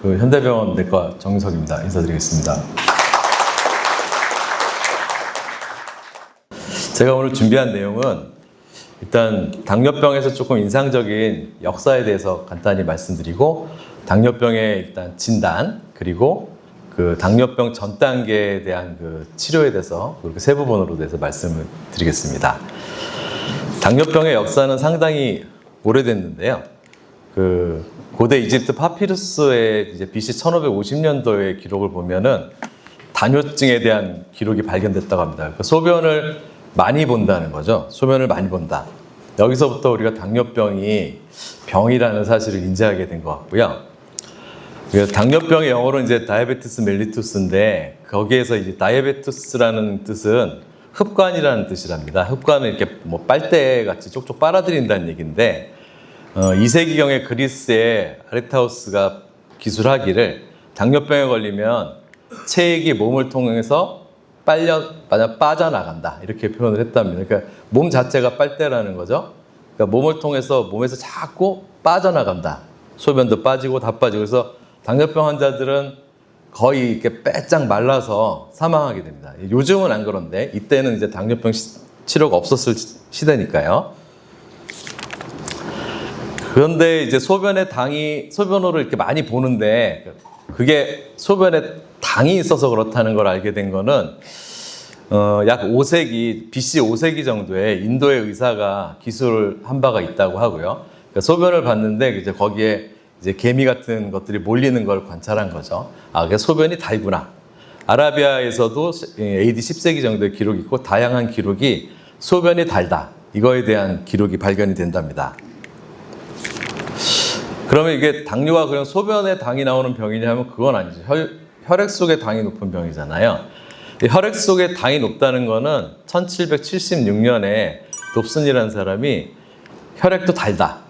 현대병원 내과 정석입니다. 인사드리겠습니다. 제가 오늘 준비한 내용은 일단 당뇨병에서 조금 인상적인 역사에 대해서 간단히 말씀드리고, 당뇨병의 일단 진단, 그리고 그 당뇨병 전 단계에 대한 그 치료에 대해서 그렇게 세 부분으로 대해서 말씀을 드리겠습니다. 당뇨병의 역사는 상당히 오래됐는데요. 그 고대 이집트 파피루스의 이제 BC 1550년도의 기록을 보면은 당뇨증에 대한 기록이 발견됐다고 합니다. 그 소변을 많이 본다는 거죠. 소변을 많이 본다. 여기서부터 우리가 당뇨병이 병이라는 사실을 인지하게 된 것 같고요. 당뇨병의 영어로 이제 다이아베티스 멜리투스인데, 거기에서 이제 다이아베티스라는 뜻은 흡관이라는 뜻이랍니다. 흡관은 이렇게 뭐 빨대 같이 쪽쪽 빨아들인다는 얘기인데, 2세기경에 그리스의 아레타우스가 기술하기를 당뇨병에 걸리면 체액이 몸을 통해서 빠져나간다, 이렇게 표현을 했답니다. 그러니까 몸 자체가 빨대라는 거죠. 그러니까 몸을 통해서 몸에서 자꾸 빠져나간다. 소변도 빠지고 다 빠지고. 그래서 당뇨병 환자들은 거의 이렇게 빼짝 말라서 사망하게 됩니다. 요즘은 안 그런데 이때는 이제 당뇨병 치료가 없었을 시대니까요. 그런데 이제 소변으로 이렇게 많이 보는데, 그게 소변에 당이 있어서 그렇다는 걸 알게 된 거는 약 5세기, BC 5세기 정도에 인도의 의사가 기술을 한 바가 있다고 하고요. 그러니까 소변을 봤는데 이제 거기에 이제 개미 같은 것들이 몰리는 걸 관찰한 거죠. 그게 소변이 달구나. 아라비아에서도 AD 10세기 정도의 기록이 있고, 다양한 기록이 소변이 달다, 이거에 대한 기록이 발견이 된답니다. 그러면 이게 당뇨가 그냥 소변에 당이 나오는 병이냐 하면 그건 아니죠. 혈액 속에 당이 높은 병이잖아요. 혈액 속에 당이 높다는 거는 1776년에 dobson이라는 사람이 혈액도 달다,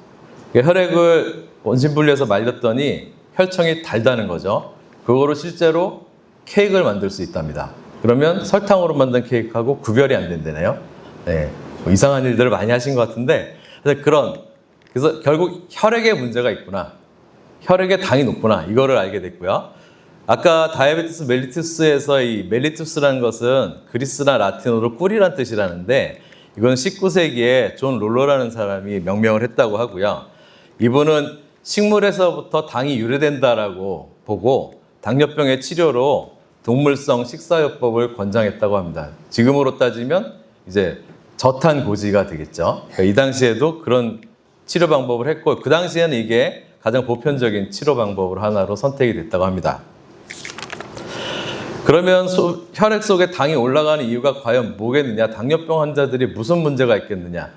혈액을 원심분리해서 말렸더니 혈청이 달다는 거죠. 그거로 실제로 케이크를 만들 수 있답니다. 그러면 설탕으로 만든 케이크하고 구별이 안 된다네요. 네, 뭐 이상한 일들을 많이 하신 것 같은데, 그래서 결국 혈액에 문제가 있구나, 혈액에 당이 높구나, 이거를 알게 됐고요. 아까 다이아베티스 멜리투스에서 이 멜리투스라는 것은 그리스나 라틴어로 꿀이란 뜻이라는데, 이건 19세기에 존 롤러라는 사람이 명명을 했다고 하고요. 이분은 식물에서부터 당이 유래된다라고 보고 당뇨병의 치료로 동물성 식사요법을 권장했다고 합니다. 지금으로 따지면 이제 저탄고지가 되겠죠. 그러니까 이 당시에도 그런 치료 방법을 했고, 그 당시에는 이게 가장 보편적인 치료 방법으로 하나로 선택이 됐다고 합니다. 그러면 혈액 속에 당이 올라가는 이유가 과연 뭐겠느냐? 당뇨병 환자들이 무슨 문제가 있겠느냐?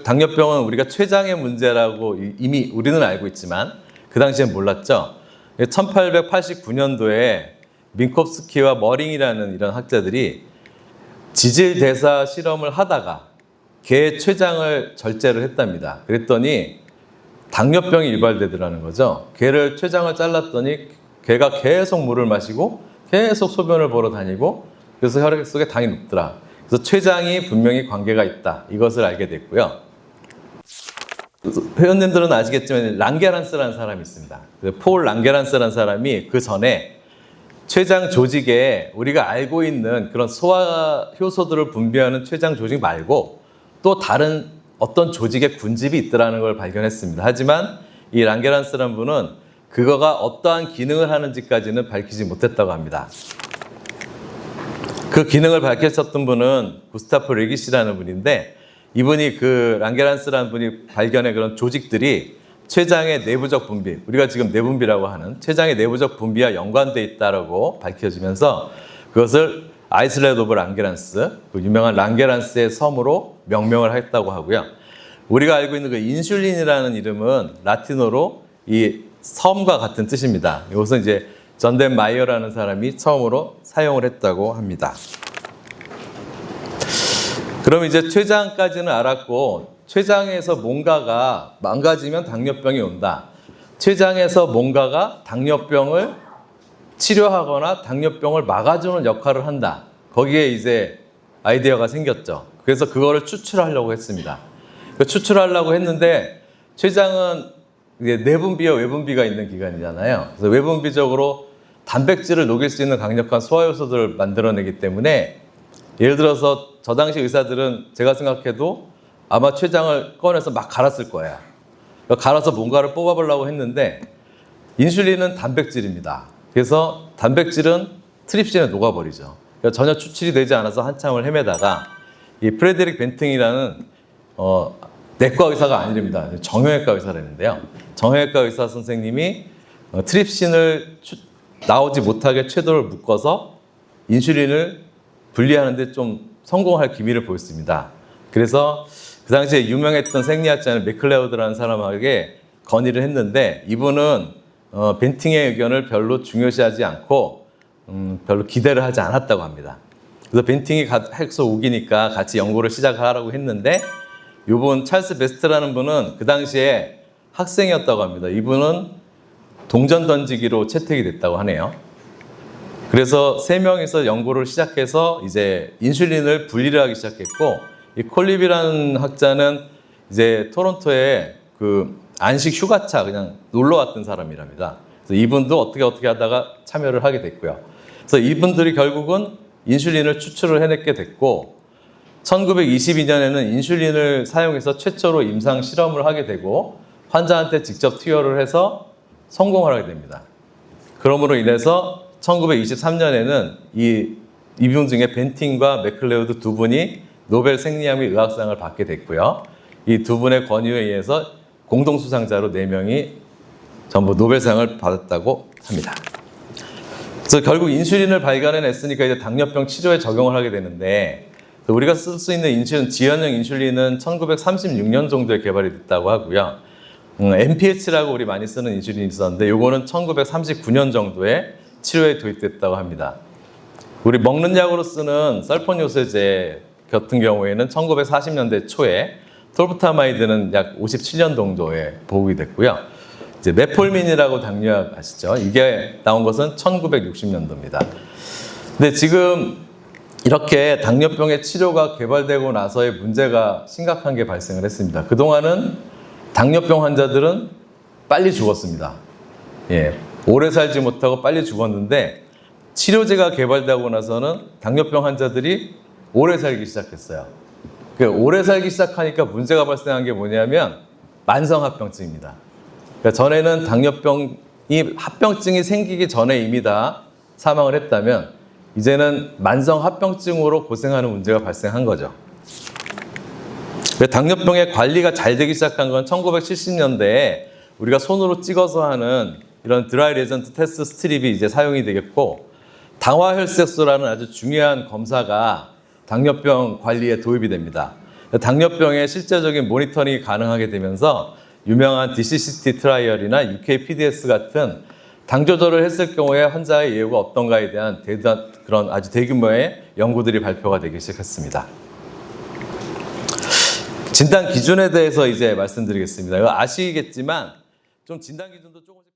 당뇨병은 우리가 췌장의 문제라고 이미 우리는 알고 있지만 그 당시엔 몰랐죠. 1889년도에 민콥스키와 머링이라는 이런 학자들이 지질대사 실험을 하다가 개 췌장을 절제를 했답니다. 그랬더니 당뇨병이 유발되더라는 거죠. 개를 췌장을 잘랐더니 개가 계속 물을 마시고 계속 소변을 보러 다니고, 그래서 혈액 속에 당이 높더라. 그래서 췌장이 분명히 관계가 있다, 이것을 알게 됐고요. 회원님들은 아시겠지만 랑게란스라는 사람이 있습니다. 폴 랑게란스라는 사람이 그 전에 췌장 조직에 우리가 알고 있는 그런 소화 효소들을 분비하는 췌장 조직 말고 또 다른 어떤 조직의 군집이 있더라는 걸 발견했습니다. 하지만 이 랑게란스라는 분은 그거가 어떠한 기능을 하는지까지는 밝히지 못했다고 합니다. 그 기능을 밝혔었던 분은 구스타프 레기시라는 분인데, 이분이 그 랑게란스라는 분이 발견한 그런 조직들이 췌장의 내부적 분비, 우리가 지금 내분비라고 하는 췌장의 내부적 분비와 연관되어 있다고 밝혀지면서 그것을 아이슬랜드 오브 랑게란스, 그 유명한 랑게란스의 섬으로 명명을 했다고 하고요. 우리가 알고 있는 그 인슐린이라는 이름은 라틴어로 이 섬과 같은 뜻입니다. 이것은 이제 전덴 마이어라는 사람이 처음으로 사용을 했다고 합니다. 그럼 이제 췌장까지는 알았고, 췌장에서 뭔가가 망가지면 당뇨병이 온다. 췌장에서 뭔가가 당뇨병을 치료하거나 당뇨병을 막아주는 역할을 한다. 거기에 이제 아이디어가 생겼죠. 그래서 그거를 추출하려고 했습니다. 추출하려고 했는데 췌장은 이게 내분비와 외분비가 있는 기관이잖아요. 그래서 외분비적으로 단백질을 녹일 수 있는 강력한 소화 요소들을 만들어내기 때문에 예를 들어서 저 당시 의사들은 제가 생각해도 아마 췌장을 꺼내서 막 갈았을 거예요. 갈아서 뭔가를 뽑아보려고 했는데 인슐린은 단백질입니다. 그래서 단백질은 트립신에 녹아버리죠. 그러니까 전혀 추출이 되지 않아서 한참을 헤매다가 이 프레데릭 벤팅이라는 내과 의사가 아니랍니다. 정형외과 의사라는데요. 정형외과 의사 선생님이 트립신을 나오지 못하게 궤도를 묶어서 인슐린을 분리하는 데 좀 성공할 기미를 보였습니다. 그래서 그 당시에 유명했던 생리학자는 맥클레오드라는 사람에게 건의를 했는데 이분은 벤팅의 의견을 별로 중요시하지 않고 별로 기대를 하지 않았다고 합니다. 그래서 벤팅이 해서 우기니까 같이 연구를 시작하라고 했는데 이분 찰스 베스트라는 분은 그 당시에 학생이었다고 합니다. 이분은 동전 던지기로 채택이 됐다고 하네요. 그래서 세 명이서 연구를 시작해서 이제 인슐린을 분리를 하기 시작했고 이 콜립이라는 학자는 이제 토론토에 그 안식 휴가차 그냥 놀러 왔던 사람이랍니다. 그래서 이분도 어떻게 하다가 참여를 하게 됐고요. 그래서 이분들이 결국은 인슐린을 추출을 해내게 됐고 1922년에는 인슐린을 사용해서 최초로 임상 실험을 하게 되고 환자한테 직접 투여를 해서 성공을 하게 됩니다. 그러므로 인해서 1923년에는 이분 중에 벤팅과 맥클레오드 두 분이 노벨 생리학 및 의학상을 받게 됐고요. 이 두 분의 권유에 의해서 공동 수상자로 4명이 전부 노벨상을 받았다고 합니다. 그래서 결국 인슐린을 발견해냈으니까 이제 당뇨병 치료에 적용을 하게 되는데 우리가 쓸 수 있는 인슐린, 지연형 인슐린은 1936년 정도에 개발이 됐다고 하고요. MPH라고 우리 많이 쓰는 인슐린이 있었는데 이거는 1939년 정도에 치료에 도입됐다고 합니다. 우리 먹는 약으로 쓰는 설폰요새제 같은 경우에는 1940년대 초에 톨부타마이드는 약 57년 정도에 보급이 됐고요. 이제 메폴민이라고 당뇨약 아시죠? 이게 나온 것은 1960년도입니다. 근데 지금 이렇게 당뇨병의 치료가 개발되고 나서의 문제가 심각한 게 발생을 했습니다. 그동안은 당뇨병 환자들은 빨리 죽었습니다. 예, 오래 살지 못하고 빨리 죽었는데 치료제가 개발되고 나서는 당뇨병 환자들이 오래 살기 시작했어요. 오래 살기 시작하니까 문제가 발생한 게 뭐냐면 만성합병증입니다. 그러니까 전에는 합병증이 생기기 전에 이미 다 사망을 했다면 이제는 만성합병증으로 고생하는 문제가 발생한 거죠. 당뇨병의 관리가 잘 되기 시작한 건 1970년대에 우리가 손으로 찍어서 하는 이런 드라이 레전트 테스트 스트립이 이제 사용이 되겠고 당화혈색소라는 아주 중요한 검사가 당뇨병 관리에 도입이 됩니다. 당뇨병의 실제적인 모니터링이 가능하게 되면서 유명한 DCCT 트라이얼이나 UKPDS 같은 당 조절을 했을 경우에 환자의 예후가 어떤가에 대한 그런 아주 대규모의 연구들이 발표가 되기 시작했습니다. 진단 기준에 대해서 이제 말씀드리겠습니다. 이거 아시겠지만 좀 진단 기준도 조금씩